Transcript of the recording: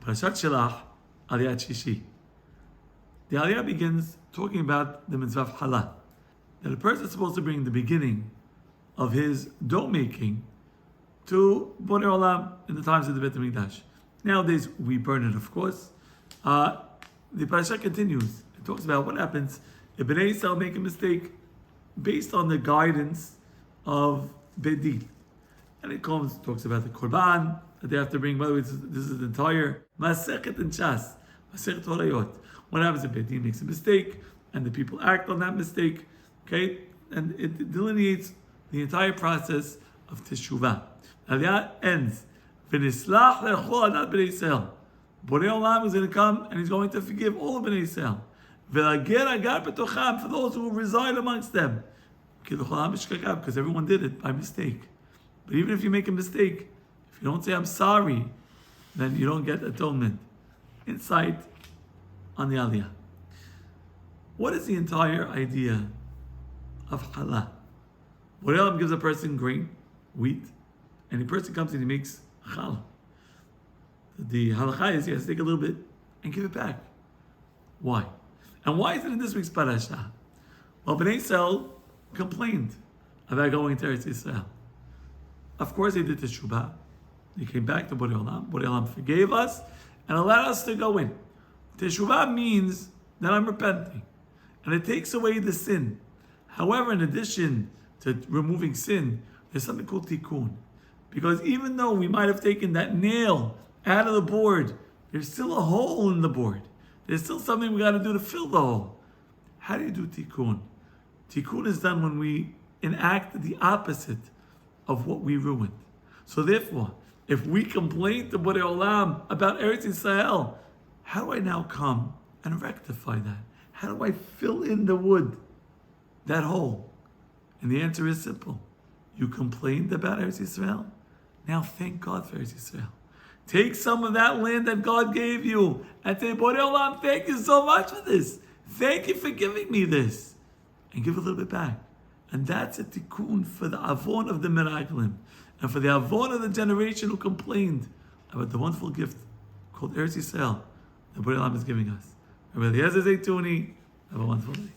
Parashat Shelach, Aliyat Shishi. The Aliyah begins talking about the mitzvah of Halah. That a person is supposed to bring the beginning of his dough making to Borei Olam in the times of the Beit HaMikdash. Nowadays we burn it, of course. The parasha continues. It talks about what happens if Bnei Yisrael make a mistake based on the guidance of Beit Din. And it talks about the Korban that they have to bring. By the way, this is the entire Masechet and Shas, Masechet Horayot. What happens if Beit Din makes a mistake and the people act on that mistake? Okay, and it delineates the entire process of Teshuvah. Aliyah ends. V'nislach le'chol adat Bnei Yisrael. Borei Olam is going to come and he's going to forgive all of Bnei Yisrael. V'lager agar betocham, for those who reside amongst them. Because everyone did it by mistake. But even if you make a mistake, if you don't say I'm sorry, then you don't get atonement. Insight on the Aliyah. What is the entire idea of Halah? Borei Olam gives a person grain, wheat, and the person comes and he makes challah. The halakha is he has to take a little bit and give it back. Why? And why is it in this week's parasha? Well, Bnei Yisrael complained about going to Eretz Yisrael. Of course they did teshuvah. They came back to Borei Olam. Borei Olam forgave us and allowed us to go in. Teshuvah means that I'm repenting. And it takes away the sin. However, in addition to removing sin, there's something called tikkun. Because even though we might have taken that nail out of the board, there's still a hole in the board. There's still something we got to do to fill the hole. How do you do tikkun? Tikkun is done when we enact the opposite of what we ruined. So therefore, if we complain to Borei Olam about Eretz Yisrael, how do I now come and rectify that? How do I fill in the wood, that hole? And the answer is simple. You complained about Eretz Yisrael. Now thank God for Eretz Yisrael. Take some of that land that God gave you and say, Borei Olam, thank you so much for this. Thank you for giving me this. And give a little bit back. And that's a tikkun for the avon of the Meraglim. And for the avon of the generation who complained about the wonderful gift called Eretz Yisrael that Borei Olam is giving us. Rabbi Eliezer Zeytouneh, have a wonderful day.